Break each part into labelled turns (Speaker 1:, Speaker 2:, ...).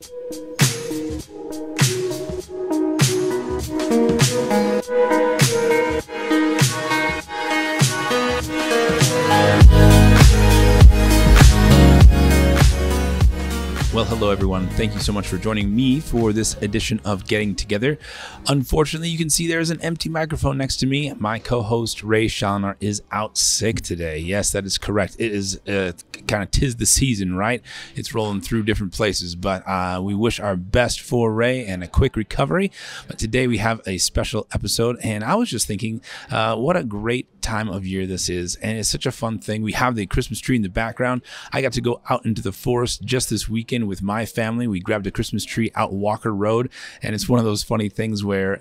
Speaker 1: Well, hello everyone. Thank you so much for joining me for this edition of Getting Together. Unfortunately, you can see there's an empty microphone next to me. My co-host Ray Shalinar is out sick today. Yes, that is correct. It is kind of 'tis the season, right? It's rolling through different places, but we wish our best for Ray and a quick recovery. But today we have a special episode, and I was just thinking, what a great time of year this is, and it's such a fun thing. We have the Christmas tree in the background. I got to go out into the forest just this weekend with my family. We grabbed a Christmas tree out Walker Road, and it's one of those funny things where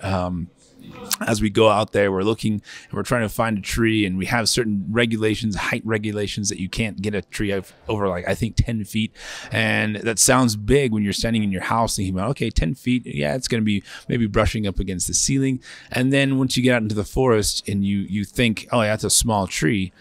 Speaker 1: as we go out there, we're looking and we're trying to find a tree, and we have certain regulations, height regulations, that you can't get a tree over, like, I think 10 feet. And that sounds big when you're standing in your house thinking about, okay, 10 feet. Yeah, it's going to be maybe brushing up against the ceiling. And then once you get out into the forest and you think, oh, yeah, that's a small tree,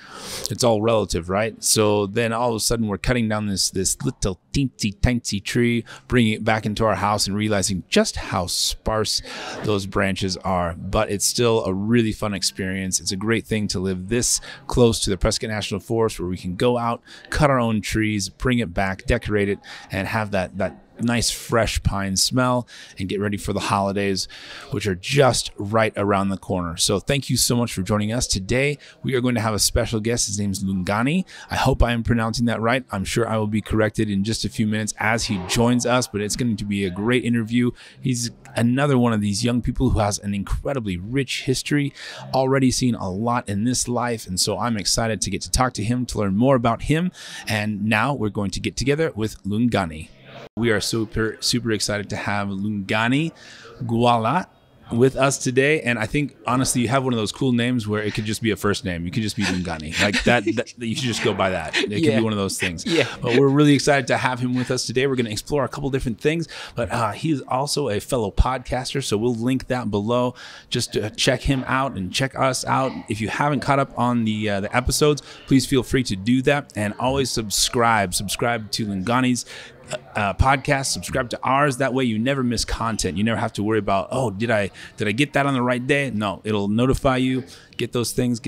Speaker 1: it's all relative, right? So then all of a sudden we're cutting down this little teensy tree, bringing it back into our house and realizing just how sparse those branches are. But it's still a really fun experience. It's a great thing to live this close to the Prescott National Forest, where we can go out, cut our own trees, bring it back, decorate it, and have that nice fresh pine smell, and get ready for the holidays, which are just right around the corner. So thank you so much for joining us today. We are going to have a special guest. His name's Lungani. I hope I am pronouncing that right. I'm sure I will be corrected in just a few minutes as he joins us, but it's going to be a great interview. He's another one of these young people who has an incredibly rich history, already seen a lot in this life, and so I'm excited to get to talk to him, to learn more about him. And now we're going to get together with Lungani. We are super excited to have Lungani Gwala with us today, and I think honestly you have one of those cool names where it could just be a first name. You could just be Lungani, like that you should just go by that. It could be one of those things. Yeah. But we're really excited to have him with us today. We're going to explore a couple different things, but he is also a fellow podcaster, so we'll link that below. Just to check him out and check us out. If you haven't caught up on the episodes, please feel free to do that, and always subscribe to Lungani's podcast. Subscribe to ours. That way you never miss content. You never have to worry about, oh, did I get that on the right day? No, it'll notify you. Get those things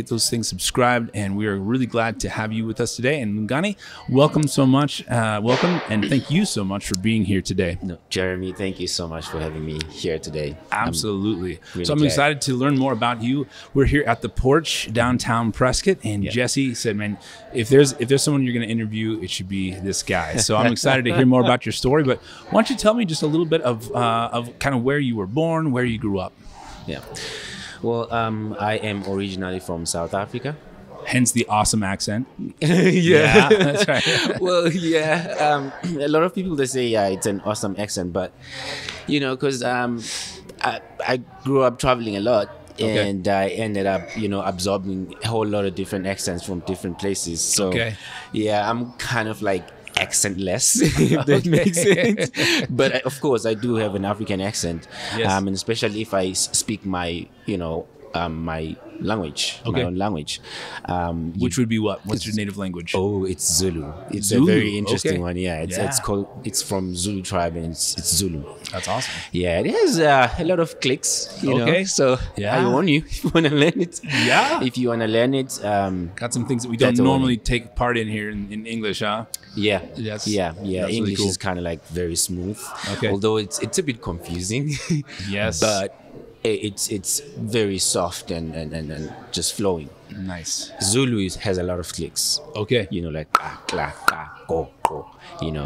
Speaker 1: subscribed, and we are really glad to have you with us today. And Lungani, welcome so much. Welcome, and thank you so much for being here today.
Speaker 2: No, Jeremy, thank you so much for having me here today.
Speaker 1: Absolutely. So I'm excited to learn more about you. We're here at the Porch, downtown Prescott, and Jesse said, man, if there's someone you're going to interview, it should be this guy. So I'm excited to hear more about your story, but why don't you tell me just a little bit of kind of where you were born, where you grew up?
Speaker 2: Yeah. Well, I am originally from South Africa.
Speaker 1: Hence the awesome accent.
Speaker 2: Yeah,
Speaker 1: that's right.
Speaker 2: Well, yeah. A lot of people, they say, yeah, it's an awesome accent, but you know, because I grew up traveling a lot. Okay. And I ended up, absorbing a whole lot of different accents from different places. So, yeah, I'm kind of like accentless, if that makes sense. But of course, I do have an African accent, and especially if I speak my, my language, my own language.
Speaker 1: Which would be what? What's your native language?
Speaker 2: Oh, it's Zulu. It's Zulu. A very interesting one. Yeah, it's from Zulu tribe, and it's Zulu.
Speaker 1: That's awesome.
Speaker 2: Yeah, it has a lot of clicks. You know? So I warn you, if you want to learn it. Yeah. If you want to learn it,
Speaker 1: got some things that we don't normally take part in here in English, huh?
Speaker 2: Yeah.
Speaker 1: That's
Speaker 2: English
Speaker 1: really cool.
Speaker 2: is kind of like very smooth. Although it's a bit confusing.
Speaker 1: Yes.
Speaker 2: But it's very soft and just flowing.
Speaker 1: Nice.
Speaker 2: Zulu has a lot of clicks.
Speaker 1: Okay.
Speaker 2: Like ka, go.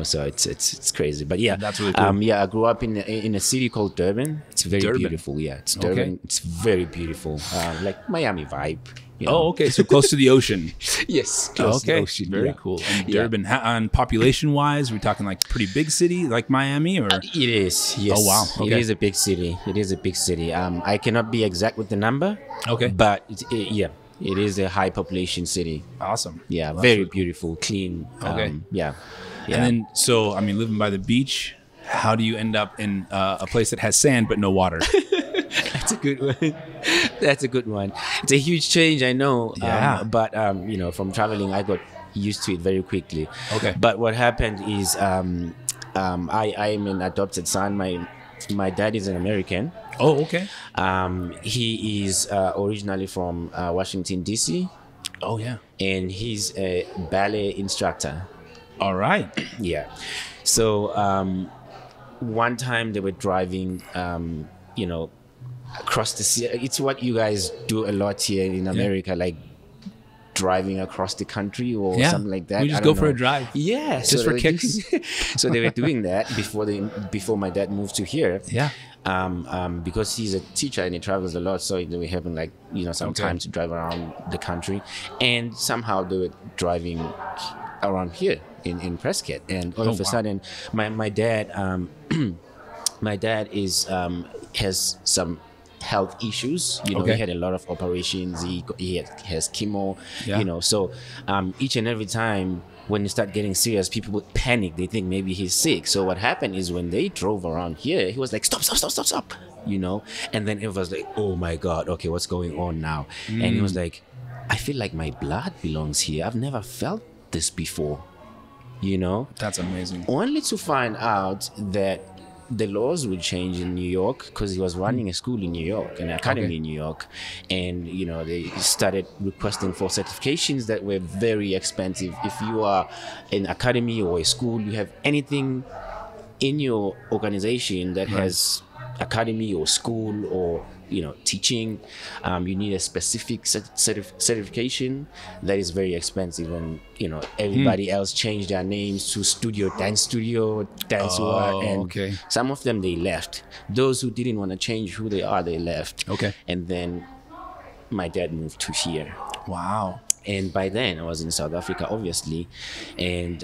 Speaker 2: So it's crazy. But yeah,
Speaker 1: that's really cool.
Speaker 2: I grew up in a city called Durban. It's very beautiful. Yeah, it's Durban. Okay. It's very beautiful. Like Miami vibe.
Speaker 1: Oh, okay. So close to the ocean.
Speaker 2: Yes. Close to the ocean.
Speaker 1: Very cool. And Durban, on population-wise, we're talking like pretty big city, like Miami, or?
Speaker 2: It is. Yes.
Speaker 1: Oh, wow. Okay.
Speaker 2: It is a big city. I cannot be exact with the number.
Speaker 1: Okay.
Speaker 2: But it is a high population city.
Speaker 1: Awesome.
Speaker 2: Yeah. Very really beautiful, clean.
Speaker 1: Okay.
Speaker 2: Yeah.
Speaker 1: And then, so, I mean, living by the beach, how do you end up in a place that has sand but no water?
Speaker 2: That's a good one. That's a good one. It's a huge change, I know.
Speaker 1: Yeah.
Speaker 2: But from traveling, I got used to it very quickly.
Speaker 1: Okay.
Speaker 2: But what happened is I am an adopted son. My dad is an American.
Speaker 1: Oh, okay.
Speaker 2: He is originally from Washington, D.C.
Speaker 1: Oh, yeah.
Speaker 2: And he's a ballet instructor.
Speaker 1: All right.
Speaker 2: Yeah. So one time they were driving, across the sea. It's what you guys do a lot here in America, like driving across the country or something like that.
Speaker 1: We just go for a drive.
Speaker 2: Yeah.
Speaker 1: Just for kicks.
Speaker 2: So they were doing that before my dad moved to here.
Speaker 1: Yeah.
Speaker 2: Because he's a teacher and he travels a lot, so they were having some time to drive around the country, and somehow they were driving around here in Prescott, and all of a sudden my dad my dad is has some health issues. He had a lot of operations. He has chemo. So each and every time when you start getting serious, people would panic. They think maybe he's sick. So what happened is when they drove around here, he was like, stop. And then it was like, oh my God, okay, what's going on now? And he was like, I feel like my blood belongs here. I've never felt this before,
Speaker 1: That's amazing.
Speaker 2: Only to find out that the laws would change in New York, because he was running a school in New York, an academy in New York, and they started requesting for certifications that were very expensive. If you are an academy or a school, you have anything in your organization that has academy or school or teaching, you need a specific certification that is very expensive, and everybody else changed their names to dance studio, and some of them they left. Those who didn't want to change who they are, they left. And then my dad moved to here.
Speaker 1: Wow.
Speaker 2: And by then I was in South Africa, obviously, and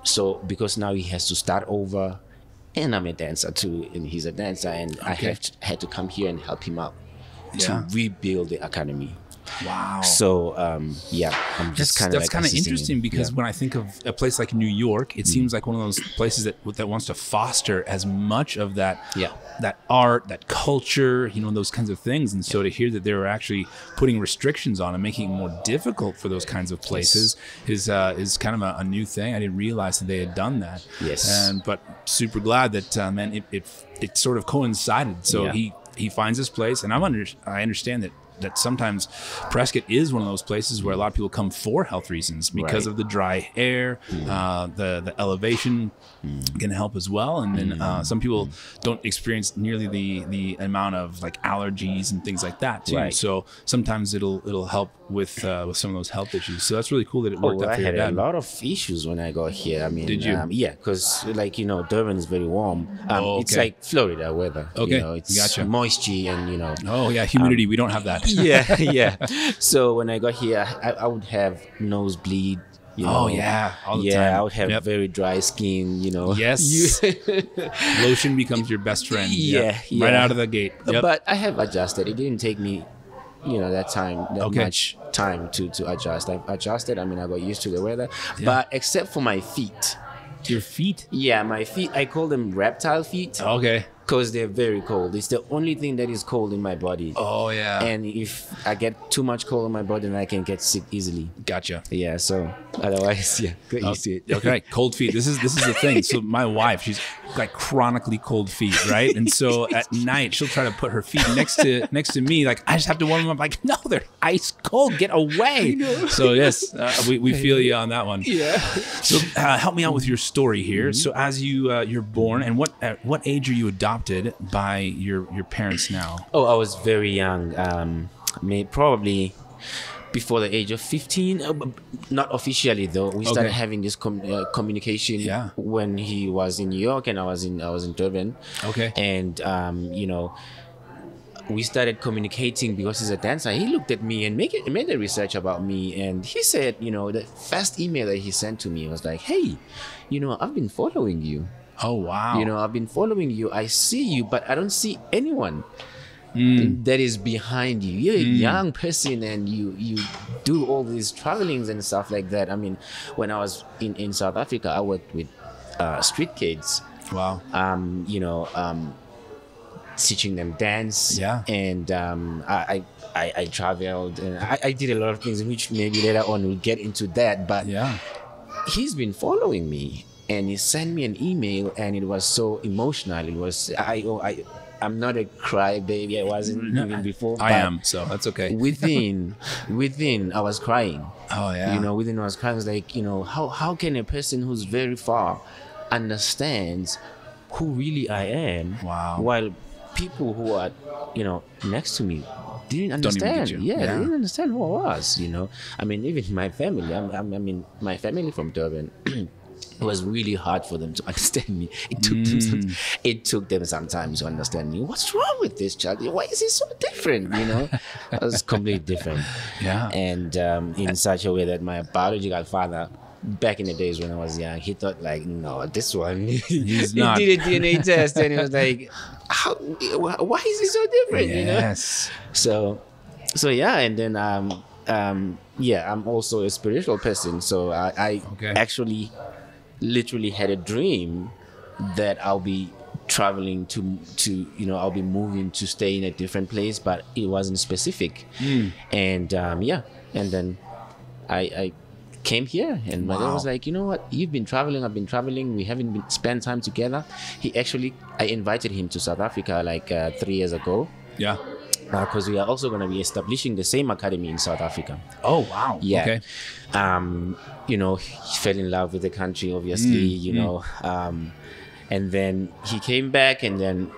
Speaker 2: so because now he has to start over. And I'm a dancer too, and he's a dancer, and I had to come here and help him out to rebuild the academy.
Speaker 1: Wow.
Speaker 2: So I'm just
Speaker 1: that's kind of interesting, because when I think of a place like New York, it seems like one of those places that wants to foster as much of that that art, that culture, those kinds of things. And so to hear that they were actually putting restrictions on and making it more difficult for those kinds of places is kind of a new thing. I didn't realize that they had done that. But super glad that it sort of coincided. So he finds this place, and I understand that sometimes Prescott is one of those places where a lot of people come for health reasons because of the dry air, the elevation can help as well, and then some people don't experience nearly the amount of like allergies and things like that too. So sometimes it'll help with some of those health issues. So that's really cool that it worked out for your dad.
Speaker 2: I had a lot of issues when I got here. I mean,
Speaker 1: did you?
Speaker 2: Yeah, because Durban is very warm. It's like Florida weather. It's moisture and
Speaker 1: Oh yeah, humidity. We don't have that.
Speaker 2: Yeah. So when I got here, I would have nosebleed.
Speaker 1: All the time.
Speaker 2: I would have very dry skin.
Speaker 1: Yes. Lotion becomes your best friend. Right out of the gate.
Speaker 2: But I have adjusted. It didn't take me, that much time to adjust. I've adjusted. I mean, I got used to the weather. But except for my feet.
Speaker 1: Your feet?
Speaker 2: Yeah, my feet. I call them reptile feet.
Speaker 1: Okay.
Speaker 2: Because they're very cold. It's the only thing that is cold in my body.
Speaker 1: Oh, yeah.
Speaker 2: And if I get too much cold in my body, then I can get sick easily.
Speaker 1: Gotcha.
Speaker 2: Yeah, so otherwise, get used to it.
Speaker 1: Okay, cold feet. This is the thing. So my wife, she's like chronically cold feet, right? And so at night, she'll try to put her feet next to me. Like, I just have to warm them up. Like, no, they're ice cold. Get away. So yes, we feel you on that one.
Speaker 2: Yeah.
Speaker 1: So help me out with your story here. So as you're born, and at what age are you adopted by your parents now?
Speaker 2: Oh, I was very young. Probably before the age of 15. Not officially though. We started having this communication when he was in New York and I was in Durban. Okay. And we started communicating because he's a dancer. He looked at me and made a research about me, and he said, the first email that he sent to me was like, hey, I've been following you.
Speaker 1: Oh, wow.
Speaker 2: I've been following you. I see you, but I don't see anyone that is behind you. You're a young person and you do all these travelings and stuff like that. I mean, when I was in South Africa, I worked with street kids.
Speaker 1: Wow.
Speaker 2: Teaching them dance. Yeah. And I traveled and I did a lot of things, which maybe later on we'll get into that. But he's been following me. and he sent me an email, and it was so emotional. It was I'm not a crybaby. I wasn't even before.
Speaker 1: I am, so that's okay.
Speaker 2: within, I was crying.
Speaker 1: Oh yeah.
Speaker 2: You know, within I was crying. It's like, you know, how can a person who's very far understands who really I am?
Speaker 1: Wow.
Speaker 2: While people who are, you know, next to me didn't
Speaker 1: Don't even
Speaker 2: understand.
Speaker 1: get you.
Speaker 2: Yeah,
Speaker 1: Yeah.
Speaker 2: they didn't understand who I was. You know, I mean, even my family. I mean, my family from Durban. It was really hard for them to understand me. It took them some time to understand me. What's wrong with this child? Why is he so different? You know, I was completely different.
Speaker 1: Yeah.
Speaker 2: And in such a way that my biological father, back in the days when I was young, he thought like, no, this one.
Speaker 1: He's
Speaker 2: he
Speaker 1: not.
Speaker 2: did a DNA test, and he was like, why is he so different?
Speaker 1: Yes.
Speaker 2: You know. So yeah, and then yeah, I'm also a spiritual person. So I actually literally had a dream that I'll be traveling to you know, I'll be moving to stay in a different place, but it wasn't specific. And yeah, and then I came here, and my dad was like, you know what, you've been traveling, I've been traveling, we haven't been spent time together. I invited him to South Africa like 3 years ago.
Speaker 1: Yeah.
Speaker 2: Because we are also going to be establishing the same academy in South Africa.
Speaker 1: Oh wow.
Speaker 2: Yeah.
Speaker 1: Okay.
Speaker 2: You know, he fell in love with the country, obviously. You know, and then he came back, and then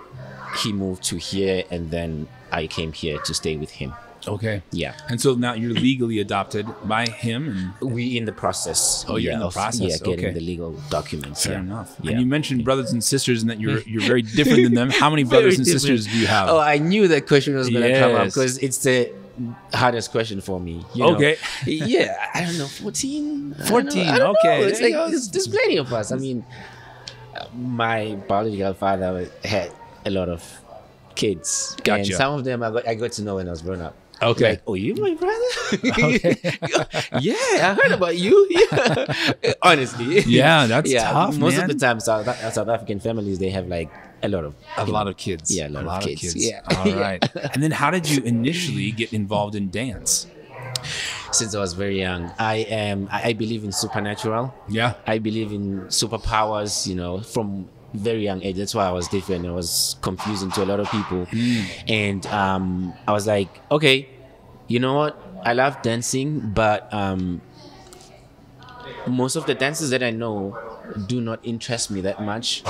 Speaker 2: he moved to here, and then I came here to stay with him.
Speaker 1: Okay.
Speaker 2: Yeah.
Speaker 1: And so now you're legally adopted by him, and
Speaker 2: We in the process.
Speaker 1: Oh, you're in the process.
Speaker 2: Yeah, getting
Speaker 1: Okay.
Speaker 2: the legal documents.
Speaker 1: fair
Speaker 2: Yeah.
Speaker 1: enough.
Speaker 2: Yeah.
Speaker 1: And you mentioned brothers and sisters, and that you're very different than them. How many brothers and
Speaker 2: Very
Speaker 1: sisters do you have?
Speaker 2: Oh, I knew that question was going to come up
Speaker 1: Yes.
Speaker 2: because it's the hardest question for me. You know?
Speaker 1: Okay.
Speaker 2: Yeah, I don't know, 14?
Speaker 1: 14,
Speaker 2: I don't
Speaker 1: okay.
Speaker 2: know. It's
Speaker 1: There you
Speaker 2: like,
Speaker 1: go.
Speaker 2: there's plenty of us. I mean, my biological father had a lot of kids.
Speaker 1: Gotcha.
Speaker 2: And some of them I got to know when I was grown up.
Speaker 1: Okay.
Speaker 2: Like, oh, you my brother?
Speaker 1: Okay.
Speaker 2: Yeah, I heard about you. Yeah. Honestly.
Speaker 1: Yeah, that's tough,
Speaker 2: Most
Speaker 1: man.
Speaker 2: of the time, South African families, they have like a lot of
Speaker 1: kids.
Speaker 2: Yeah, a lot of kids. Yeah.
Speaker 1: All right. And then how did you initially get involved in dance?
Speaker 2: Since I was very young, I believe in supernatural.
Speaker 1: Yeah.
Speaker 2: I believe in superpowers, you know, from very young age. That's why I was different. It was confusing to a lot of people. And I was like, okay, you know what? I love dancing, but most of the dances that I know do not interest me that much.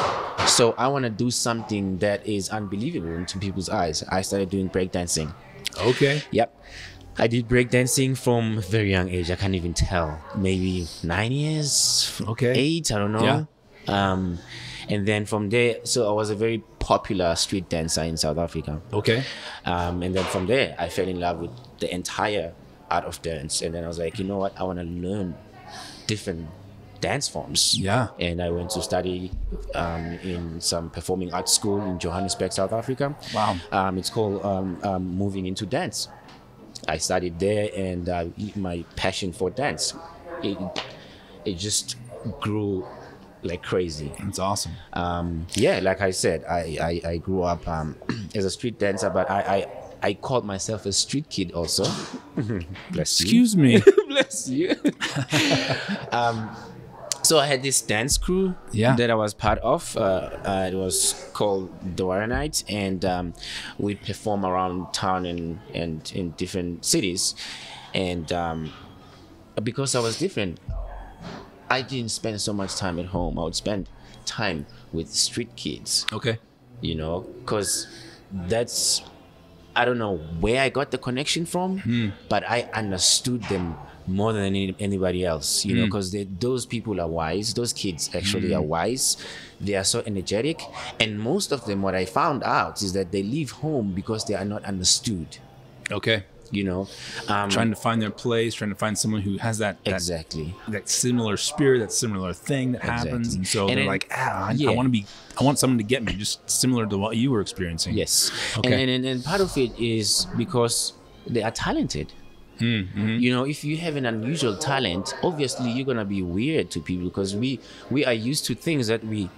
Speaker 2: So I want to do something that is unbelievable into people's eyes. I started doing breakdancing.
Speaker 1: Okay.
Speaker 2: Yep. I did breakdancing from a very young age. I can't even tell. Maybe 9 years,
Speaker 1: Okay.
Speaker 2: 8, I don't know.
Speaker 1: Yeah.
Speaker 2: And then from there, so I was a very popular street dancer in South Africa.
Speaker 1: Okay.
Speaker 2: And then from there, I fell in love with the entire art of dance. And then I was like, you know what? I want to learn different dance forms.
Speaker 1: Yeah.
Speaker 2: And I went to study in some performing arts school in Johannesburg, South Africa.
Speaker 1: Wow.
Speaker 2: It's called Moving Into Dance. I studied there, and my passion for dance, it just grew like crazy.
Speaker 1: That's awesome.
Speaker 2: Yeah, like I said, I grew up as a street dancer, but I called myself a street kid also. Bless you.
Speaker 1: Excuse me.
Speaker 2: Bless you. So I had this dance crew that I was part of. It was called the Nights, and we perform around town and in different cities. And because I was different, I didn't spend so much time at home. I would spend time with street kids.
Speaker 1: Okay.
Speaker 2: You know, because that's, I don't know where I got the connection from, but I understood them more than anybody else, you know, because those people are wise. Those kids actually are wise. They are so energetic. And most of them, what I found out is that they leave home because they are not understood.
Speaker 1: Okay.
Speaker 2: You know,
Speaker 1: Trying to find their place, trying to find someone who has that
Speaker 2: exactly
Speaker 1: that similar spirit, that similar thing that happens, and so they're like, I want someone to get me, just similar to what you were experiencing.
Speaker 2: Yes.
Speaker 1: Okay.
Speaker 2: And part of it is because they are talented. You know, if you have an unusual talent, obviously you're gonna be weird to people because we are used to things that we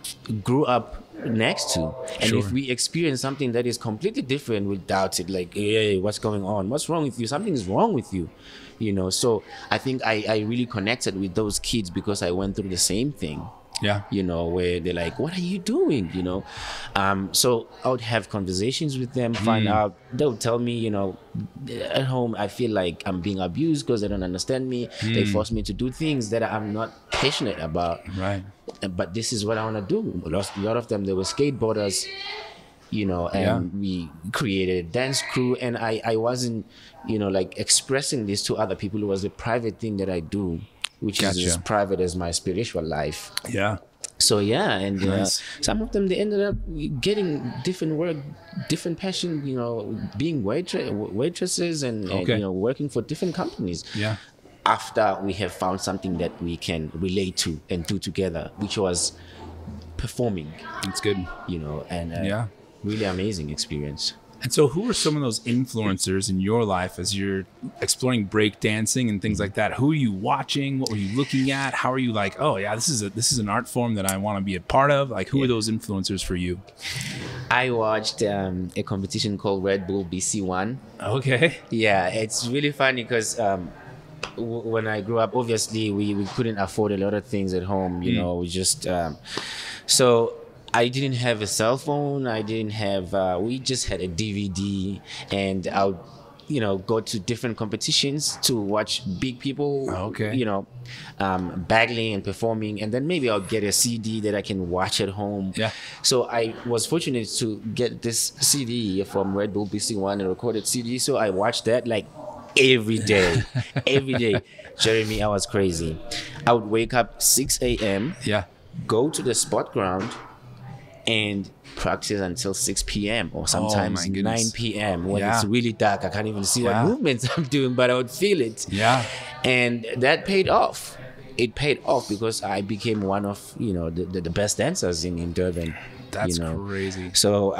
Speaker 2: grew up next to, and if we experience something that is completely different, we doubt it. Like, hey, what's going on? What's wrong with you? Something's wrong with you. You know, so I think I really connected with those kids because I went through the same thing.
Speaker 1: Yeah.
Speaker 2: You know, where they're like, what are you doing? You know, so I would have conversations with them, find out. They'll tell me, you know, at home I feel like I'm being abused because they don't understand me. They force me to do things that I'm not passionate about.
Speaker 1: Right.
Speaker 2: But this is what I want to do. A lot of them, they were skateboarders, you know, and we created a dance crew, and I wasn't, you know, like expressing this to other people. It was a private thing that I do, which is as private as my spiritual life.
Speaker 1: Yeah.
Speaker 2: So yeah, and
Speaker 1: Nice.
Speaker 2: some of them, they ended up getting different work, different passion, you know, being waitresses and you know, working for different companies.
Speaker 1: Yeah.
Speaker 2: After we have found something that we can relate to and do together, which was performing.
Speaker 1: It's good.
Speaker 2: You know, and really amazing experience.
Speaker 1: And so who are some of those influencers in your life as you're exploring break dancing and things like that? Who are you watching? What were you looking at? How are you like, oh yeah, this is an art form that I want to be a part of? Like, who are those influencers for you?
Speaker 2: I watched a competition called Red Bull BC1.
Speaker 1: Okay.
Speaker 2: Yeah, it's really funny because when I grew up, obviously we couldn't afford a lot of things at home. You know, we just so I didn't have a cell phone. I didn't have. We just had a DVD, and I would, you know, go to different competitions to watch big people.
Speaker 1: Okay.
Speaker 2: You know, battling and performing, and then maybe I'll get a CD that I can watch at home.
Speaker 1: Yeah.
Speaker 2: So I was fortunate to get this CD from Red Bull BC1, a recorded CD. So I watched that like every day, every day. Jeremy, I was crazy. I would wake up 6 a.m.
Speaker 1: Yeah.
Speaker 2: Go to the sport ground and practice until 6 p.m. or sometimes 9 p.m. when it's really dark. I can't even see what movements I'm doing, but I would feel it.
Speaker 1: Yeah.
Speaker 2: And that paid off. It paid off because I became one of, you know, the best dancers in Durban.
Speaker 1: That's,
Speaker 2: you know,
Speaker 1: crazy.
Speaker 2: So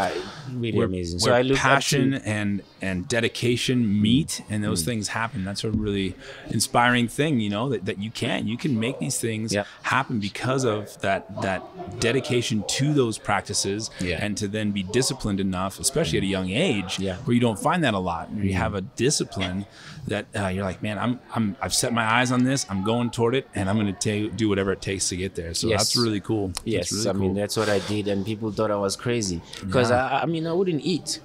Speaker 2: really amazing. So
Speaker 1: where
Speaker 2: I look
Speaker 1: passion and dedication meet, and those things happen. That's a really inspiring thing, you know, that you can make these things happen because of that dedication to those practices, and to then be disciplined enough, especially at a young age, where you don't find that a lot. You have a discipline that you're like, man, I've set my eyes on this. I'm going toward it, and I'm going to do whatever it takes to get there. So that's really cool.
Speaker 2: Yes,
Speaker 1: really
Speaker 2: I mean, that's what I did, and people thought I was crazy because I mean, I wouldn't eat.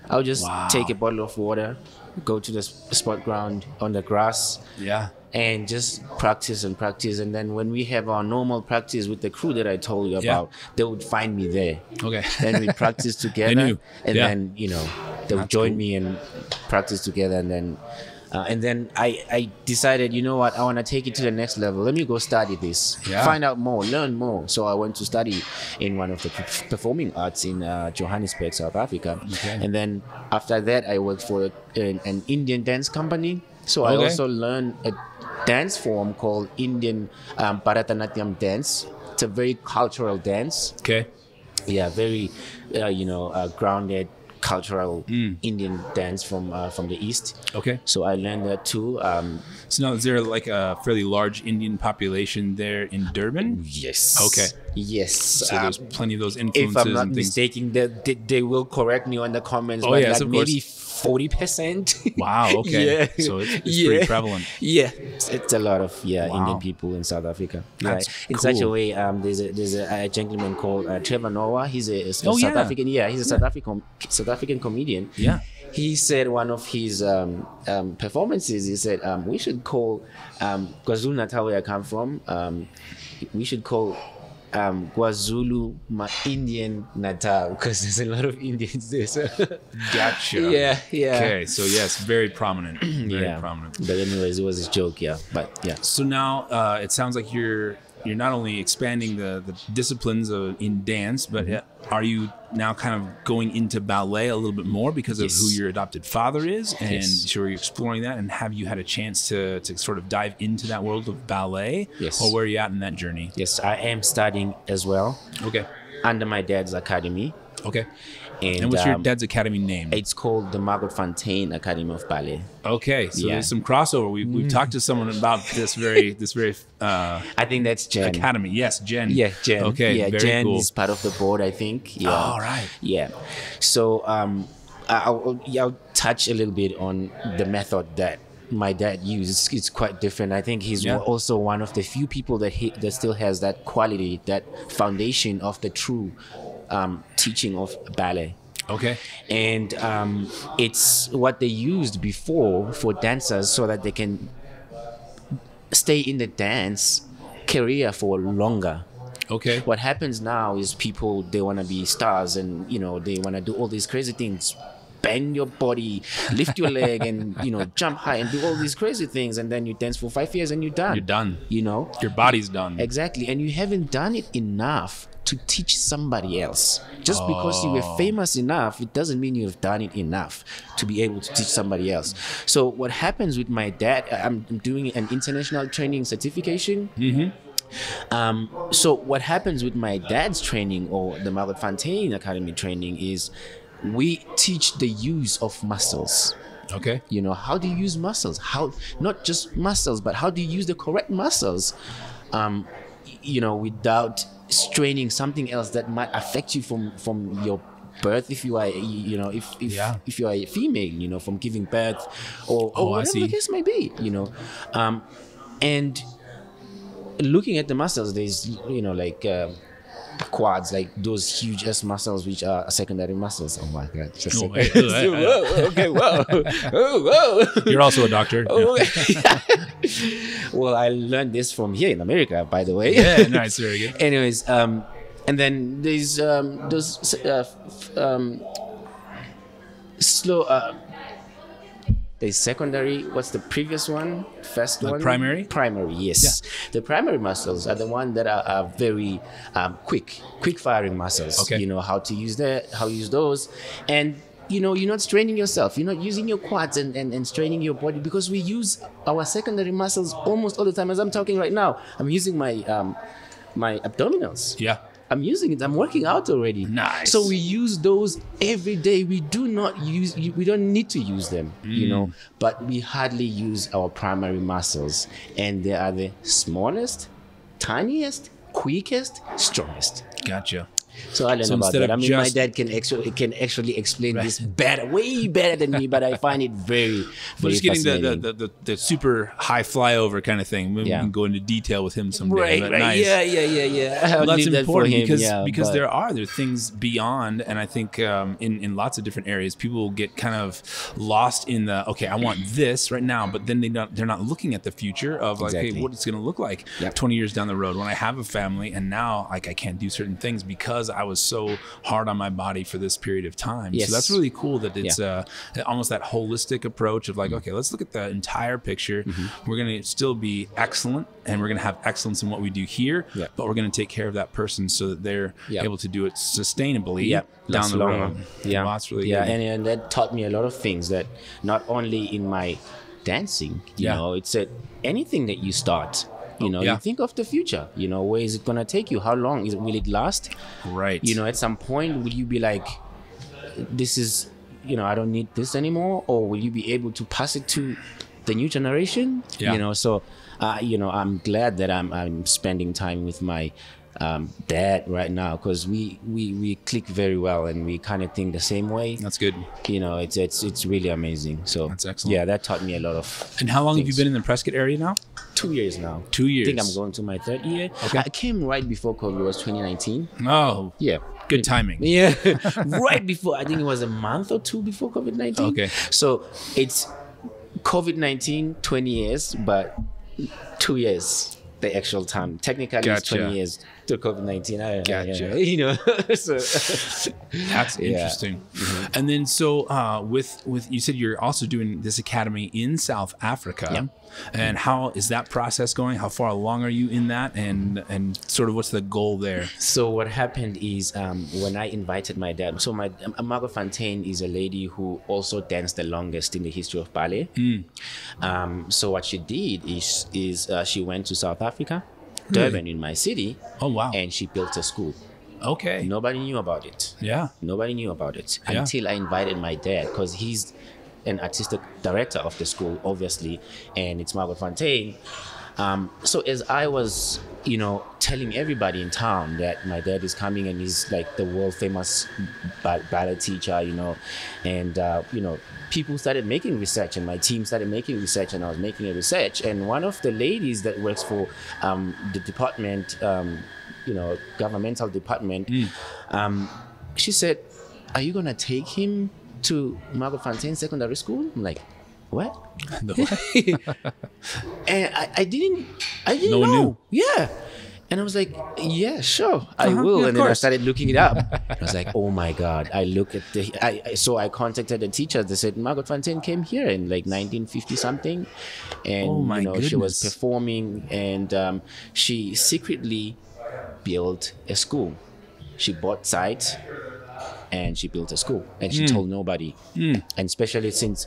Speaker 2: I would just take a bottle of water, go to the sport ground on the grass, and just practice and practice. And then when we have our normal practice with the crew that I told you about, they would find me there. Okay. Then we practice together, and then, you know, they would join me and practice together, and then I decided, you know what, I want to take it to the next level. Let me go study this, find out more, learn more. So I went to study in one of the performing arts in Johannesburg, South Africa. And then after that, I worked for an Indian dance company. So I also learned a dance form called Indian Bharatanatyam dance. It's a very cultural dance. Okay. Yeah, very, you know, grounded, cultural Indian dance from the East. Okay. So I learned that too.
Speaker 1: So now, is there like a fairly large Indian population there in Durban?
Speaker 2: Yes.
Speaker 1: Okay.
Speaker 2: Yes.
Speaker 1: So there's plenty of those influences.
Speaker 2: If I'm not mistaken, they will correct me on the comments.
Speaker 1: Oh,
Speaker 2: but
Speaker 1: yes,
Speaker 2: like
Speaker 1: of
Speaker 2: maybe
Speaker 1: course.
Speaker 2: 40%.
Speaker 1: Wow. Okay. So it's pretty prevalent.
Speaker 2: Yeah. It's a lot of Indian people in South Africa.
Speaker 1: That's
Speaker 2: in such a way, there's a gentleman called Trevor Noah. He's a South African. Yeah, he's a South African comedian. Yeah. He said one of his performances, he said, we should call KwaZulu-Natal, where I come from, we should call KwaZulu Indian Natal, because there's a lot of Indians there. So.
Speaker 1: Gotcha.
Speaker 2: Yeah.
Speaker 1: Okay, so yes, very prominent. Very prominent.
Speaker 2: But anyways, it was a joke, But yeah.
Speaker 1: So now it sounds like you're not only expanding the disciplines in dance, but are you now kind of going into ballet a little bit more because of who your adopted father is? And so are you exploring that? And have you had a chance to sort of dive into that world of ballet? Yes. Or where are you at in that journey?
Speaker 2: Yes, I am studying as well. Okay. Under my dad's academy. Okay.
Speaker 1: And what's your dad's academy name?
Speaker 2: It's called the Margaret Fontaine Academy of Ballet.
Speaker 1: Okay, so there's some crossover. We've talked to someone about this very
Speaker 2: I think that's Jen.
Speaker 1: Academy. Yes, Jen.
Speaker 2: Yeah, Jen.
Speaker 1: Okay,
Speaker 2: yeah,
Speaker 1: very
Speaker 2: Jen
Speaker 1: cool.
Speaker 2: is part of the board, I think. Yeah.
Speaker 1: All right.
Speaker 2: Yeah. So I'll touch a little bit on the method that my dad used, it's quite different. I think he's also one of the few people that still has that quality, that foundation of the true teaching of ballet.
Speaker 1: Okay.
Speaker 2: And it's what they used before for dancers so that they can stay in the dance career for longer.
Speaker 1: Okay.
Speaker 2: What happens now is people, they want to be stars, and they want to do all these crazy things, bend your body, lift your leg, and jump high and do all these crazy things, and then you dance for 5 years and you're done.
Speaker 1: You're done. Your body's done.
Speaker 2: Exactly. And you haven't done it enough to teach somebody else. Just because you were famous enough, it doesn't mean you've done it enough to be able to teach somebody else. So what happens with my dad, I'm doing an international training certification. So what happens with my dad's training, or the Margaret Fontaine Academy training, is we teach the use of muscles.
Speaker 1: Okay.
Speaker 2: How do you use muscles? How, not just muscles, but how do you use the correct muscles, without straining something else that might affect you from your birth, if you are if you are a female, from giving birth, or whatever the case may be, and looking at the muscles, there's like quads, like those huge ass muscles which are secondary muscles. Oh my god, just okay, whoa.
Speaker 1: You're also a doctor.
Speaker 2: Well, I learned this from here in America, by the way.
Speaker 1: Yeah, nice, very good.
Speaker 2: Anyways, and then there's those there's secondary. What's the previous one? First one?
Speaker 1: Primary?
Speaker 2: Primary, yes. Yeah. The primary muscles are the ones that are very quick firing muscles.
Speaker 1: Okay.
Speaker 2: How to use that, how to use those. And you're not straining yourself. You're not using your quads and straining your body, because we use our secondary muscles almost all the time. As I'm talking right now, I'm using my my abdominals.
Speaker 1: Yeah.
Speaker 2: I'm using it. I'm working out already.
Speaker 1: Nice.
Speaker 2: So we use those every day. We do not use. We don't need to use them, But we hardly use our primary muscles, and they are the smallest, tiniest, quickest, strongest.
Speaker 1: Gotcha.
Speaker 2: So I learned about that. I mean, my dad can actually explain this way better than me, but I find it very, very
Speaker 1: just getting
Speaker 2: fascinating.
Speaker 1: the super high flyover kind of thing. We can go into detail with him someday.
Speaker 2: Right.
Speaker 1: Nice.
Speaker 2: Yeah.
Speaker 1: Well, that's important because there are things beyond, and I think in lots of different areas, people get kind of lost in the I want this right now, but then they're not looking at the future of like, hey, what it's going to look like 20 years down the road when I have a family, and now like I can't do certain things because I was so hard on my body for this period of time. Yes. So that's really cool that it's almost that holistic approach of like, okay, let's look at the entire picture. We're going to still be excellent, and we're going to have excellence in what we do here, but we're going to take care of that person so that they're able to do it sustainably down the road.
Speaker 2: Yeah,
Speaker 1: well, that's really
Speaker 2: good.
Speaker 1: And
Speaker 2: that taught me a lot of things, that not only in my dancing, it's that anything that you start, you think of the future, where is it going to take you? How long will it last?
Speaker 1: Right.
Speaker 2: At some point, will you be like, this is, I don't need this anymore? Or will you be able to pass it to the new generation? So, I'm glad that I'm spending time with my dad right now, because we click very well, and we kind of think the same way.
Speaker 1: That's good.
Speaker 2: It's really amazing. So
Speaker 1: that's excellent.
Speaker 2: Yeah, that taught me a lot of.
Speaker 1: And how long have you been in the Prescott area now?
Speaker 2: 2 years now.
Speaker 1: 2 years.
Speaker 2: I think I'm going to my third year.
Speaker 1: Okay.
Speaker 2: I came right before COVID. It was 2019.
Speaker 1: Oh,
Speaker 2: yeah.
Speaker 1: Good timing.
Speaker 2: Yeah, right before. I think it was a month or two before COVID-19.
Speaker 1: Okay.
Speaker 2: So it's COVID-19, 20 years, but 2 years. The actual time. Technically, it's 20 years to COVID-19.
Speaker 1: Gotcha.
Speaker 2: So
Speaker 1: that's interesting. And then with you said you're also doing this academy in South Africa. And how is that process going? How far along are you in that? And sort of what's the goal there? So
Speaker 2: what happened is when I invited my dad. So Margaret Fontaine is a lady who also danced the longest in the history of ballet. So what she did is she went to South Africa, Durban, in my city.
Speaker 1: Oh wow!
Speaker 2: And she built a school.
Speaker 1: Okay.
Speaker 2: Nobody knew about it.
Speaker 1: Yeah.
Speaker 2: Nobody knew about it until I invited my dad, because he's an artistic director of the school, obviously, and it's Margaret Fontaine. So as I was, telling everybody in town that my dad is coming and he's like the world famous ballet teacher, and people started making research, and my team started making research, and I was making a research, and one of the ladies that works for the department, governmental department, she said, "Are you gonna take him to Margaret Fontaine Secondary School?" I'm like, "What?"
Speaker 1: No.
Speaker 2: And I didn't
Speaker 1: No one
Speaker 2: know.
Speaker 1: knew.
Speaker 2: Yeah. And I was like, "Yeah, sure, I will."
Speaker 1: Yeah, of
Speaker 2: and then I
Speaker 1: course.
Speaker 2: started looking it up. I was like, "Oh my God." I look at so I contacted the teachers. They said Margaret Fontaine came here in like 1950 something. And
Speaker 1: Oh my
Speaker 2: she was
Speaker 1: goodness.
Speaker 2: performing, and she secretly built a school. She bought sites and she built a school, and she told nobody. And especially since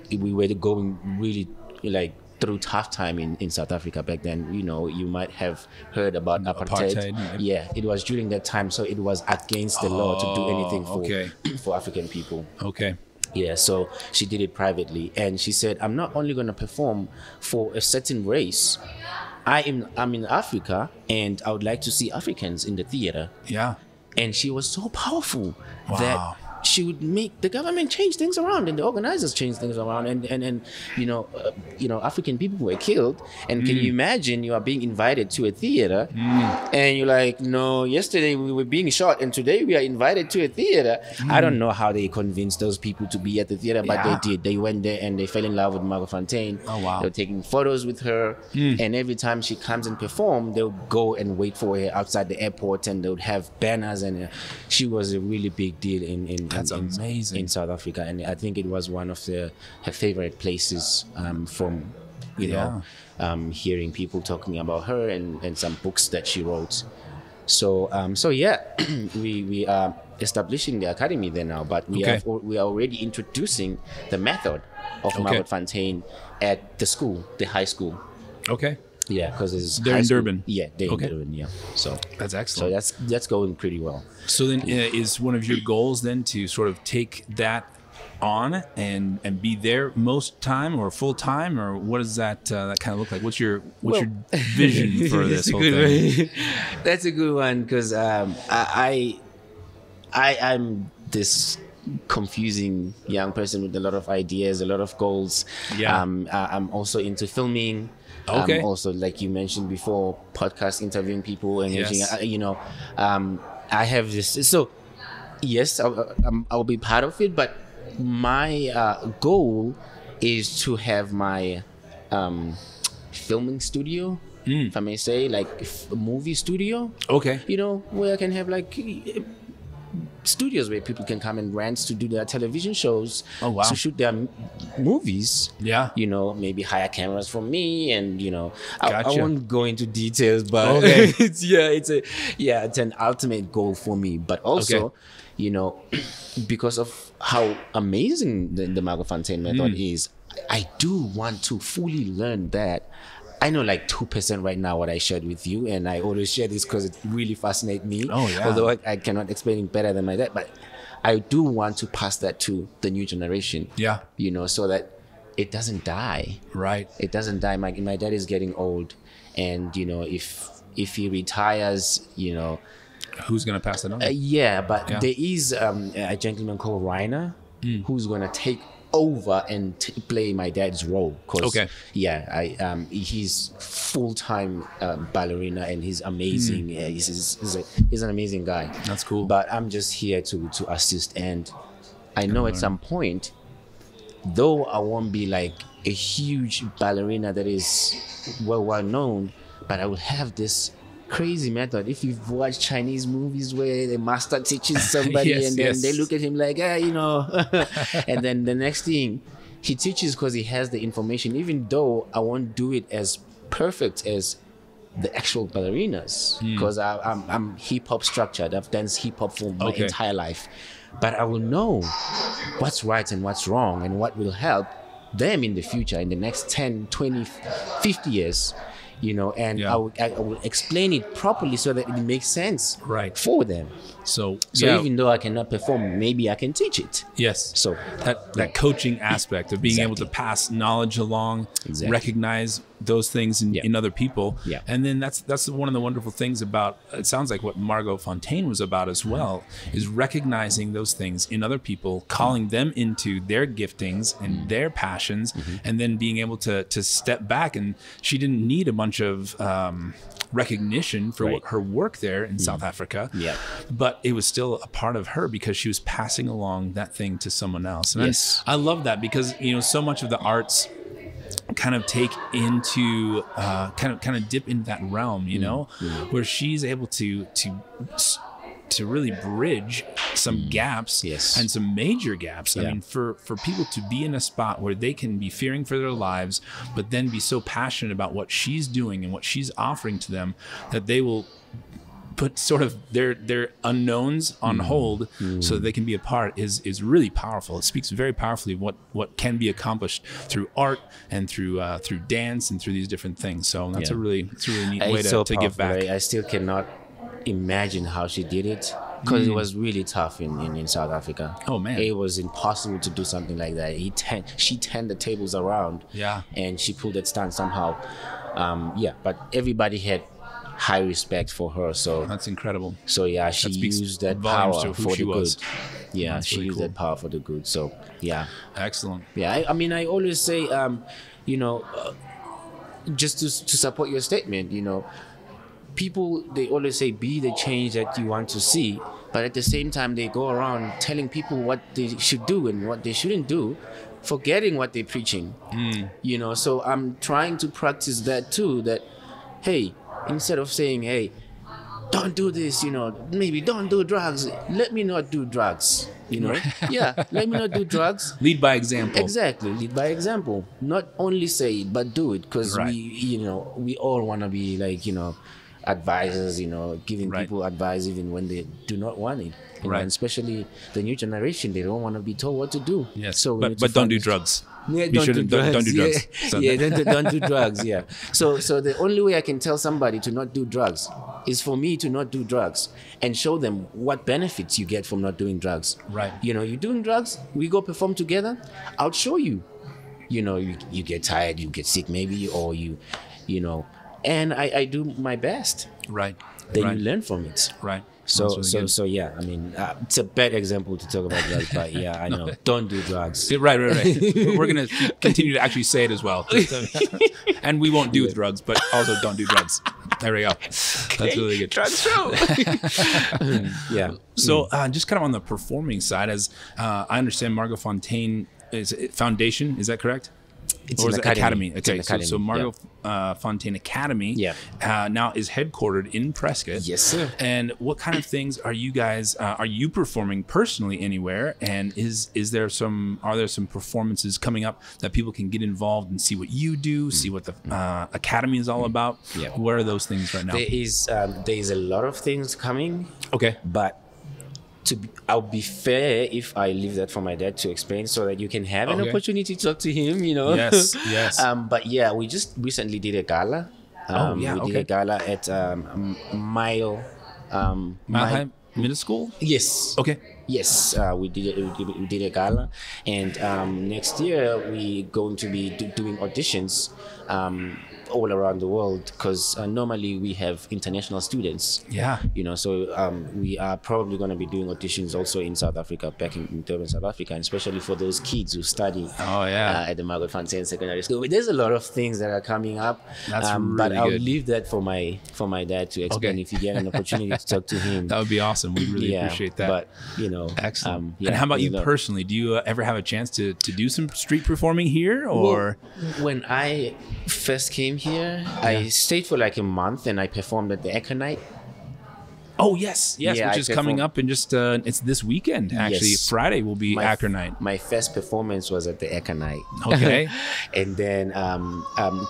Speaker 2: we were going really like through tough time in South Africa back then. You might have heard about apartheid. Yeah, it was during that time, so it was against the law to do anything for African people.
Speaker 1: Okay.
Speaker 2: Yeah, so she did it privately, and she said, "I'm not only going to perform for a certain race. I'm in Africa, and I would like to see Africans in the theater."
Speaker 1: Yeah.
Speaker 2: And she was so powerful
Speaker 1: Wow.
Speaker 2: that she would make the government change things around, and the organizers change things around, and African people were killed. And can you imagine, you are being invited to a theater, and you're like, "No, yesterday we were being shot, and today we are invited to a theater." I don't know how they convinced those people to be at the theater, but
Speaker 1: Yeah.
Speaker 2: they did. They went there and they fell in love with Margaret Fontaine.
Speaker 1: Oh, wow.
Speaker 2: They were taking photos with her, and every time she comes and perform, they'll go and wait for her outside the airport, and they would have banners, and she was a really big deal in
Speaker 1: That's amazing.
Speaker 2: in South Africa, and I think it was one of her favorite places from hearing people talking about her and some books that she wrote. So yeah, we are establishing the academy there now, but we are already introducing the method of Margaret Fontaine at the school, the high school.
Speaker 1: Okay.
Speaker 2: Yeah, because it's
Speaker 1: They're
Speaker 2: high
Speaker 1: in
Speaker 2: school.
Speaker 1: Durban.
Speaker 2: Yeah, they're
Speaker 1: Okay.
Speaker 2: in Durban. Yeah, so
Speaker 1: That's excellent.
Speaker 2: that's going pretty well.
Speaker 1: So then, is one of your goals then to sort of take that on and be there most time or full time, or what does that kind of look like? What's your vision for this whole thing?
Speaker 2: That's a good one, because I'm this confusing young person with a lot of ideas, a lot of goals.
Speaker 1: Yeah.
Speaker 2: I'm also into filming.
Speaker 1: Okay.
Speaker 2: Also, like you mentioned before, podcast interviewing people and
Speaker 1: Yes.
Speaker 2: I have this. So yes, I'll be part of it, but my goal is to have my filming studio, if I may say, like a movie studio.
Speaker 1: Okay.
Speaker 2: Where I can have like studios where people can come and rent to do their television shows.
Speaker 1: Oh, wow.
Speaker 2: To shoot their movies.
Speaker 1: Yeah.
Speaker 2: Maybe hire cameras from me, and I
Speaker 1: Gotcha.
Speaker 2: won't go into details, but
Speaker 1: Okay.
Speaker 2: it's an ultimate goal for me. But also, because of how amazing the Margaret Fontaine method is, I do want to fully learn that. I know like 2% right now what I shared with you, and I always share this because it really fascinates me.
Speaker 1: Oh, yeah.
Speaker 2: Although I cannot explain it better than my dad, but I do want to pass that to the new generation.
Speaker 1: Yeah.
Speaker 2: So that it doesn't die.
Speaker 1: Right.
Speaker 2: It doesn't die. My dad is getting old, and if he retires,
Speaker 1: Who's gonna pass it on?
Speaker 2: but
Speaker 1: Yeah.
Speaker 2: there is a gentleman called Rainer who's gonna take over and play my dad's role.
Speaker 1: Okay.
Speaker 2: He's full-time ballerina, and he's amazing. Yeah, he's an amazing guy.
Speaker 1: That's cool.
Speaker 2: But I'm just here to assist, and I know at some point, though I won't be like a huge ballerina that is well known, but I will have this crazy method. If you've watched Chinese movies where the master teaches somebody
Speaker 1: Yes,
Speaker 2: and then
Speaker 1: yes.
Speaker 2: they look at him like, and then the next thing he teaches, because he has the information, even though I won't do it as perfect as the actual ballerinas, because I'm hip-hop structured. I've danced hip-hop for my entire life, but I will know what's right and what's wrong, and what will help them in the future, in the next 10, 20, 50 years. And
Speaker 1: Yeah.
Speaker 2: I will explain it properly so that it makes sense
Speaker 1: Right.
Speaker 2: for them.
Speaker 1: So
Speaker 2: Even though I cannot perform, maybe I can teach it.
Speaker 1: yes.
Speaker 2: So
Speaker 1: that coaching aspect of being able to
Speaker 2: Exactly.
Speaker 1: pass knowledge along,
Speaker 2: Exactly.
Speaker 1: recognize those things in other people.
Speaker 2: Yeah.
Speaker 1: And then that's one of the wonderful things about, it sounds like what Margot Fontaine was about as well, is recognizing those things in other people, calling them into their giftings and their passions, and then being able to step back. And she didn't need a bunch of recognition for her work there in South Africa, but it was still a part of her because she was passing along that thing to someone else. And I love that, because so much of the arts kind of take into kind of dip into that realm, where she's able to really bridge some gaps, and some major gaps. I mean, for people to be in a spot where they can be fearing for their lives, but then be so passionate about what she's doing and what she's offering to them, that they will put sort of their unknowns on hold so that they can be a part, is really powerful. It speaks very powerfully of what can be accomplished through art and through dance and through these different things. So that's a really neat way to give back.
Speaker 2: I still cannot imagine how she did it, because it was really tough in South Africa.
Speaker 1: Oh man,
Speaker 2: it was impossible to do something like that. She turned the tables around, and she pulled that stunt somehow. But everybody had high respect for her, so
Speaker 1: that's incredible.
Speaker 2: So she used that power for the good. She used that power for the good. So
Speaker 1: excellent.
Speaker 2: I mean, I always say, just to support your statement, people, they always say, be the change that you want to see, but at the same time they go around telling people what they should do and what they shouldn't do, forgetting what they're preaching. So I'm trying to practice that too, that hey, instead of saying, hey, don't do this, maybe don't do drugs, let me not do drugs, let me not do drugs.
Speaker 1: Lead by example.
Speaker 2: Exactly, lead by example. Not only say it, but do it, because we all want to be like, advisors, giving people advice even when they do not want it. And especially the new generation, they don't want to be told what to do.
Speaker 1: Yes,
Speaker 2: so
Speaker 1: but don't do drugs.
Speaker 2: Don't do drugs. Don't do drugs. So the only way I can tell somebody to not do drugs is for me to not do drugs and show them what benefits you get from not doing drugs.
Speaker 1: Right.
Speaker 2: You're doing drugs, we go perform together, I'll show you. You get tired, you get sick maybe, or and I do my best.
Speaker 1: Right.
Speaker 2: Then you learn from it.
Speaker 1: Right.
Speaker 2: So I mean, it's a bad example to talk about drugs, but I know. Don't do drugs.
Speaker 1: Right. We're going to continue to actually say it as well. And we won't do drugs, but also don't do drugs. There we go. That's really good.
Speaker 2: Drugs show.
Speaker 1: So just kind of on the performing side, as I understand, Margot Fontaine is foundation. Is that correct?
Speaker 2: It's
Speaker 1: or
Speaker 2: an
Speaker 1: is
Speaker 2: academy.
Speaker 1: It academy? Okay, so Margot Fontaine Academy now is headquartered in Prescott.
Speaker 2: Yes, sir.
Speaker 1: And what kind of things are you guys, are you performing personally anywhere? And are there some performances coming up that people can get involved and see what you do, see what the Academy is all about? Where are those things right now?
Speaker 2: There is a lot of things coming.
Speaker 1: Okay.
Speaker 2: But I'll be fair if I leave that for my dad to explain, so that you can have an opportunity to talk to him,
Speaker 1: Yes.
Speaker 2: But we just recently did a gala. We did a gala at Mile
Speaker 1: High Middle School?
Speaker 2: Yes.
Speaker 1: Okay.
Speaker 2: Yes, we did a gala, and next year we're going to be doing auditions all around the world, because normally we have international students. So we are probably going to be doing auditions also in South Africa, back in Durban, South Africa, and especially for those kids who study at the Margot Fontaine Secondary School. But there's a lot of things that are coming up.
Speaker 1: That's really
Speaker 2: but I'll
Speaker 1: good.
Speaker 2: leave that for my dad to explain. If you get an opportunity to talk to him,
Speaker 1: that would be awesome. We really appreciate that.
Speaker 2: But
Speaker 1: excellent. And how about you personally? Do you ever have a chance to do some street performing here, or?
Speaker 2: Well, when I first came here, I stayed for like a month, and I performed at the Echo Night.
Speaker 1: Oh yes, which is coming up in just it's this weekend actually.
Speaker 2: Yes.
Speaker 1: Friday will be Acro Night.
Speaker 2: My first performance was at the Echo Night.
Speaker 1: Okay.
Speaker 2: And then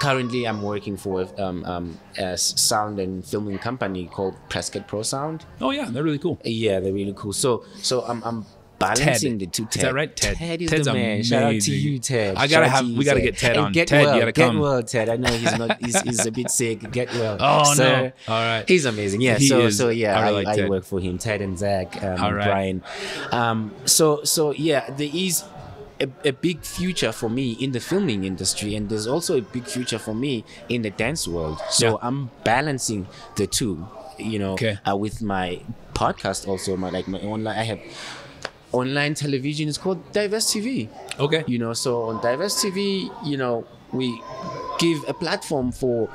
Speaker 2: currently I'm working for a sound and filming company called Prescott Pro Sound.
Speaker 1: Oh yeah, they're really cool.
Speaker 2: Yeah, they're really cool. So I'm balancing the two.
Speaker 1: Is that right?
Speaker 2: Ted is
Speaker 1: Ted's
Speaker 2: the man.
Speaker 1: amazing.
Speaker 2: Shout out to you, Ted.
Speaker 1: We gotta get Ted on.
Speaker 2: Ted,
Speaker 1: you gotta come.
Speaker 2: Get well, Ted. I know he's a bit sick. Get well.
Speaker 1: Oh
Speaker 2: sir.
Speaker 1: No! All right.
Speaker 2: He's amazing. Yeah. I work for him. Ted and Zach,
Speaker 1: all right.
Speaker 2: Brian. There is a big future for me in the filming industry, and there's also a big future for me in the dance world. So I'm balancing the two, with my podcast also, my online. I have online television. It's called Diverse TV.
Speaker 1: Okay.
Speaker 2: So on Diverse TV, we give a platform for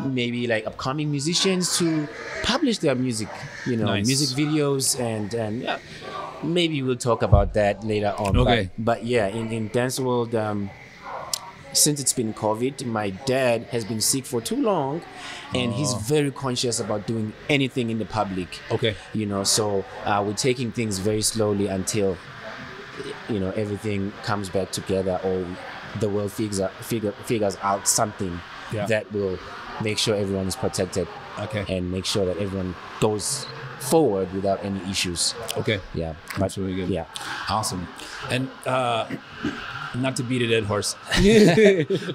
Speaker 2: maybe like upcoming musicians to publish their music,
Speaker 1: Nice.
Speaker 2: music videos, and maybe we'll talk about that later on.
Speaker 1: Okay.
Speaker 2: But yeah, in dance world, since it's been COVID, my dad has been sick for too long, and he's very conscious about doing anything in the public.
Speaker 1: Okay.
Speaker 2: So we're taking things very slowly until everything comes back together, or the world figures out something that will make sure everyone is protected.
Speaker 1: Okay.
Speaker 2: And make sure that everyone goes forward without any issues.
Speaker 1: Okay.
Speaker 2: Yeah.
Speaker 1: That's really good.
Speaker 2: Yeah.
Speaker 1: Awesome. And not to beat a dead horse,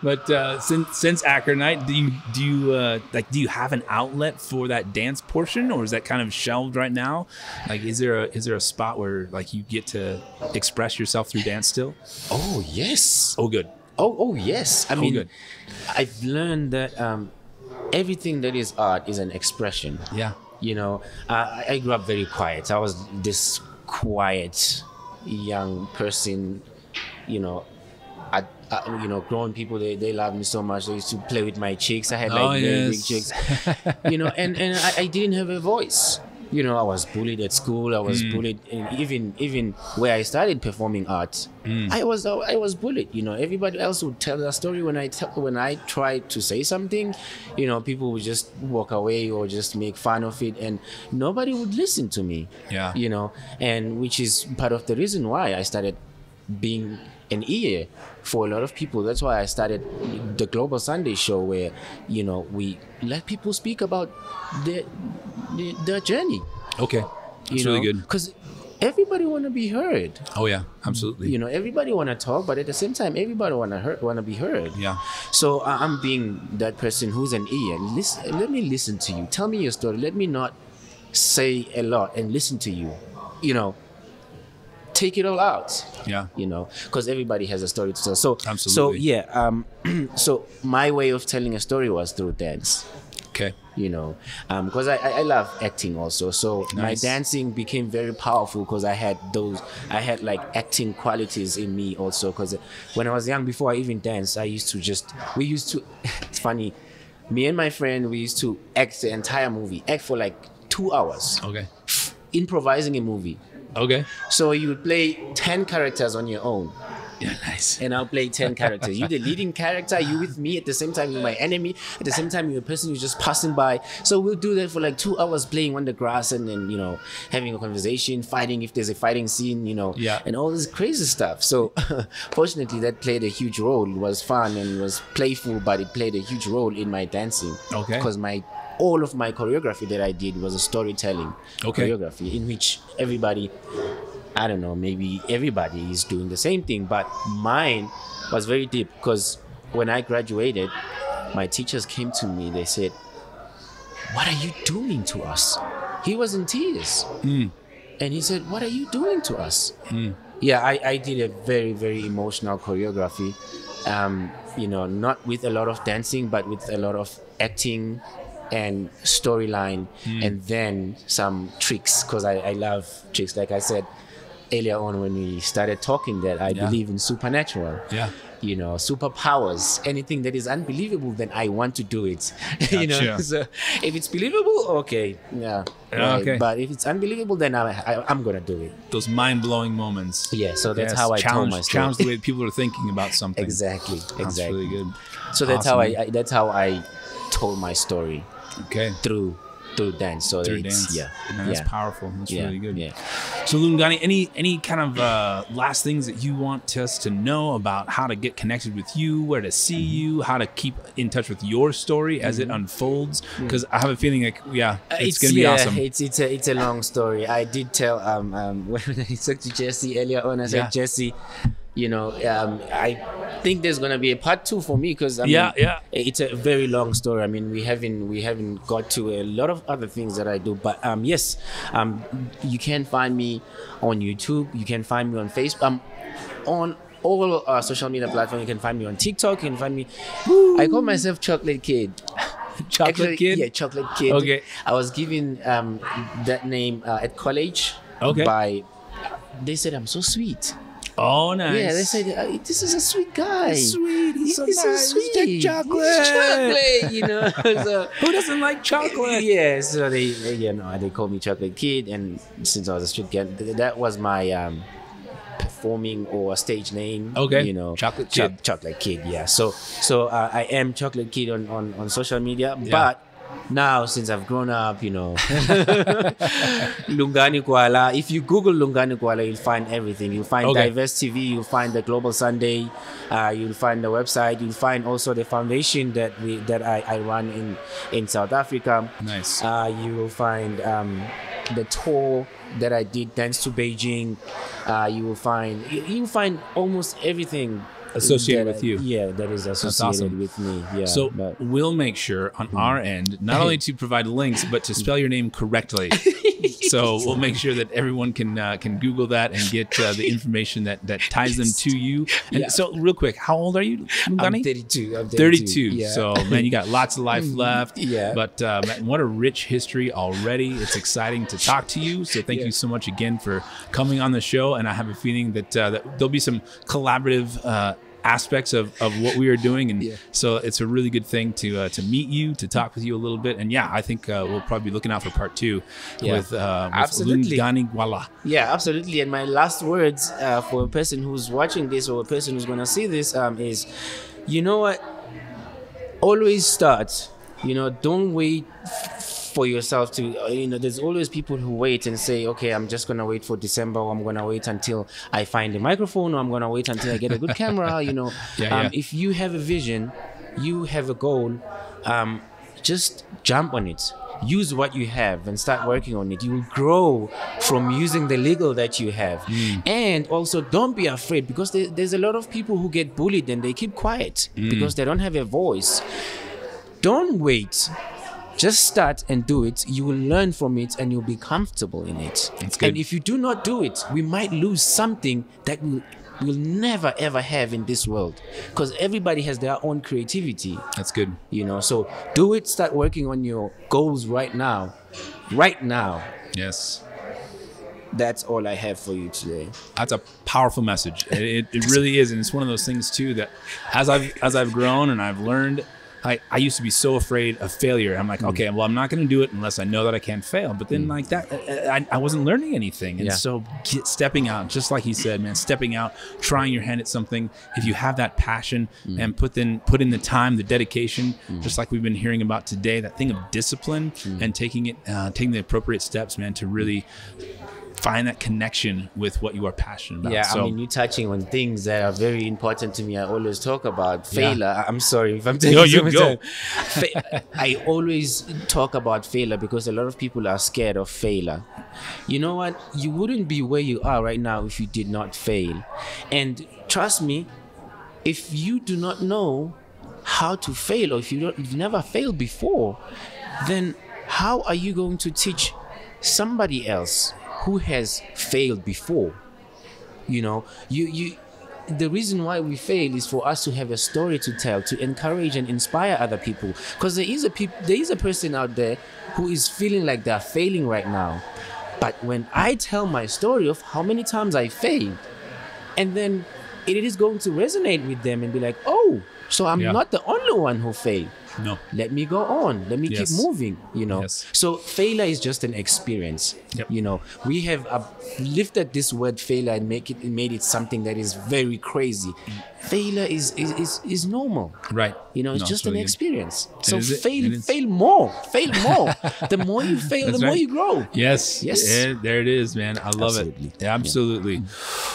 Speaker 1: but since Acro Night, do you have an outlet for that dance portion, or is that kind of shelved right now? Like, is there a spot where like you get to express yourself through dance still?
Speaker 2: Oh yes.
Speaker 1: Oh good.
Speaker 2: Oh yes. I mean,
Speaker 1: good.
Speaker 2: I've learned that everything that is art is an expression.
Speaker 1: Yeah.
Speaker 2: I grew up very quiet. I was this quiet young person. Grown people, they love me so much. They used to play with my cheeks. I had very big cheeks. And I didn't have a voice. I was bullied at school. I was bullied, even where I started performing art. I was bullied. Everybody else would tell their story. When I tried to say something, people would just walk away or just make fun of it, and nobody would listen to me.
Speaker 1: Yeah.
Speaker 2: And which is part of the reason why I started being an ear for a lot of people. That's why I started the Global Sunday Show, where we let people speak about their journey.
Speaker 1: Okay. That's really good.
Speaker 2: Because everybody want to be heard.
Speaker 1: Oh yeah, absolutely.
Speaker 2: Everybody want to talk, but at the same time, everybody want to be heard.
Speaker 1: Yeah.
Speaker 2: So I'm being that person who's an ear. Let me listen to you. Tell me your story. Let me not say a lot and listen to you. Take it all out.
Speaker 1: Yeah.
Speaker 2: Because everybody has a story to tell. So
Speaker 1: Absolutely.
Speaker 2: So yeah. So my way of telling a story was through dance.
Speaker 1: Okay.
Speaker 2: Because I love acting also. So my dancing became very powerful because I had like acting qualities in me also. Because when I was young, before I even danced, it's funny, me and my friend, we used to act the entire movie, act for like 2 hours.
Speaker 1: Okay.
Speaker 2: Improvising a movie.
Speaker 1: Okay.
Speaker 2: So you would play 10 characters on your own.
Speaker 1: Yeah, nice.
Speaker 2: And I'll play 10 characters. You the leading character, you with me, at the same time you're my enemy, at the same time you're a person who's just passing by. So we'll do that for like 2 hours, playing on the grass, and then having a conversation, fighting if there's a fighting scene, and all this crazy stuff. So fortunately that played a huge role. It was fun and it was playful, but it played a huge role in my dancing.
Speaker 1: Okay.
Speaker 2: Because all of my choreography that I did was a storytelling choreography in which everybody, I don't know, maybe everybody is doing the same thing, but mine was very deep because when I graduated, my teachers came to me, they said, "What are you doing to us?" He was in tears. And he said, "What are you doing to us?" Yeah, I did a very, very emotional choreography, not with a lot of dancing, but with a lot of acting and storyline, and then some tricks, because I love tricks. Like I said earlier on when we started talking, that I believe in supernatural.
Speaker 1: Yeah.
Speaker 2: Superpowers. Anything that is unbelievable, then I want to do it.
Speaker 1: Gotcha.
Speaker 2: So if it's believable, okay, yeah, right.
Speaker 1: Okay.
Speaker 2: But if it's unbelievable, then I'm gonna do it.
Speaker 1: Those mind-blowing moments.
Speaker 2: Yeah. So that's how I told my story.
Speaker 1: Challenge the way people are thinking about something.
Speaker 2: Exactly.
Speaker 1: That's really good.
Speaker 2: So that's
Speaker 1: Awesome.
Speaker 2: that's how I told my story.
Speaker 1: Okay.
Speaker 2: Through dance. So
Speaker 1: Through
Speaker 2: it's,
Speaker 1: dance.
Speaker 2: yeah.
Speaker 1: Man, that's powerful. That's really good.
Speaker 2: Yeah.
Speaker 1: So Lungani, any kind of last things that you want us to know about how to get connected with you, where to see you, how to keep in touch with your story as it unfolds? Because I have a feeling like, it's going to be awesome.
Speaker 2: It's a long story. I did tell when I talked to Jesse earlier on, I said, Jesse, I think there's gonna be a part 2 for me, because it's a very long story. I mean, we haven't got to a lot of other things that I do, but you can find me on YouTube. You can find me on Facebook. on all social media platforms. You can find me on TikTok. You can find me. I call myself Chocolate Kid.
Speaker 1: Chocolate Kid?
Speaker 2: Yeah, Chocolate Kid.
Speaker 1: Okay.
Speaker 2: I was given that name at college.
Speaker 1: Okay.
Speaker 2: They said I'm so sweet.
Speaker 1: Oh, nice.
Speaker 2: Yeah, they said this is a sweet guy.
Speaker 1: He's sweet. He's so nice.
Speaker 2: Sweet.
Speaker 1: Chocolate.
Speaker 2: He's chocolate. You know. So,
Speaker 1: who doesn't like chocolate?
Speaker 2: Yeah. So they call me Chocolate Kid, and since I was a street kid, that was my performing or stage name.
Speaker 1: Okay.
Speaker 2: You know,
Speaker 1: Chocolate Kid.
Speaker 2: Chocolate Kid. Yeah. So I am Chocolate Kid on social media, but. Now, since I've grown up, you know, Lungani Gwala. If you Google Lungani Gwala, you'll find everything. You'll find Diverse TV. You'll find the Global Sunday. You'll find the website. You'll find also the foundation that I run in South Africa.
Speaker 1: Nice.
Speaker 2: You will find the tour that I did, Dance to Beijing. You'll find almost everything
Speaker 1: associated with you.
Speaker 2: Yeah, that is associated with me. Yeah.
Speaker 1: So we'll make sure on our end, not only to provide links, but to spell your name correctly. So we'll make sure that everyone can Google that and get the information that ties them to you. And so real quick, how old are you, Lungani?
Speaker 2: I'm 32.
Speaker 1: 32.
Speaker 2: Yeah.
Speaker 1: So man, you got lots of life left.
Speaker 2: Yeah.
Speaker 1: But man, what a rich history already. It's exciting to talk to you. So thank you so much again for coming on the show. And I have a feeling that there'll be some collaborative aspects of what we are doing, and so it's a really good thing to meet you, to talk with you a little bit, and I think we'll probably be looking out for part 2 with Lungani Gwala.
Speaker 2: Yeah, absolutely. And my last words for a person who's watching this or a person who's going to see this is, you know what? Always start. You know, don't wait for yourself to, there's always people who wait and say, okay, I'm just going to wait for December, or I'm going to wait until I find a microphone, or I'm going to wait until I get a good camera, If you have a vision, you have a goal, just jump on it. Use what you have and start working on it. You will grow from using the legal that you have. And also, don't be afraid, because there's a lot of people who get bullied and they keep quiet because they don't have a voice. Don't wait. Just start and do it. You will learn from it and you'll be comfortable in it.
Speaker 1: That's good.
Speaker 2: And if you do not do it, we might lose something that we'll never ever have in this world, because everybody has their own creativity.
Speaker 1: That's good.
Speaker 2: So do it. Start working on your goals right now.
Speaker 1: Yes.
Speaker 2: That's all I have for you today.
Speaker 1: That's a powerful message. It really is. And it's one of those things too that as I've grown and I've learned, I used to be so afraid of failure. I'm like, okay, well, I'm not going to do it unless I know that I can't fail. But then like that, I wasn't learning anything. And so stepping out, just like he said, man, stepping out, trying your hand at something. If you have that passion and put in the time, the dedication, just like we've been hearing about today, that thing of discipline and taking the appropriate steps, man, to really find that connection with what you are passionate about.
Speaker 2: Yeah, so, I mean, you're touching on things that are very important to me. I always talk about failure. I'm sorry if I'm taking so much time. I always talk about failure because a lot of people are scared of failure. You know what? You wouldn't be where you are right now if you did not fail. And trust me, if you do not know how to fail, or if you've never failed before, then how are you going to teach somebody else who has failed before? The reason why we fail is for us to have a story to tell, to encourage and inspire other people. Because there is a person out there who is feeling like they're failing right now. But when I tell my story of how many times I failed, and then it is going to resonate with them and be like, oh, so I'm not the only one who failed.
Speaker 1: No.
Speaker 2: Let me go on. Let me keep moving,
Speaker 1: Yes.
Speaker 2: So failure is just an experience.
Speaker 1: Yep.
Speaker 2: We have lifted this word failure and made it something that is very crazy. Failure is normal.
Speaker 1: Right.
Speaker 2: It's just an experience. So fail more. The more you fail, the more you grow.
Speaker 1: Yes. There it is, man. I love it. Absolutely.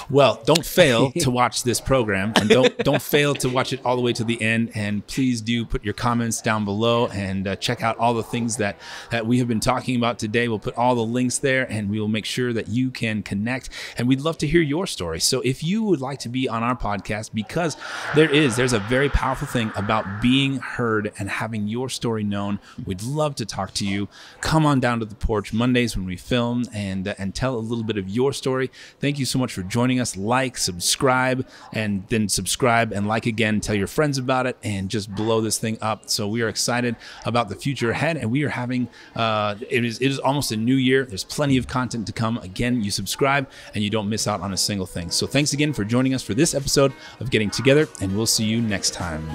Speaker 1: Well, don't fail to watch this program, and don't fail to watch it all the way to the end. And please do put your comments down below and check out all the things that we have been talking about today. We'll put all the links there, and we will make sure that you can connect, and we'd love to hear your story. So if you would like to be on our podcast, because there's a very powerful thing about being heard and having your story known, we'd love to talk to you. Come on down to the porch Mondays when we film and tell a little bit of your story. Thank you so much for joining us. joining us. Like, subscribe, and then subscribe and like again. Tell your friends about it and just blow this thing up. So we are excited about the future ahead, and we are having it is almost a new year. There's plenty of content to come. Again, you subscribe and you don't miss out on a single thing. So thanks again for joining us for this episode of Getting Together, and we'll see you next time.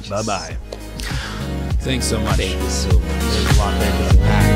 Speaker 1: Bye bye. Thanks so much.
Speaker 2: Thank you so much.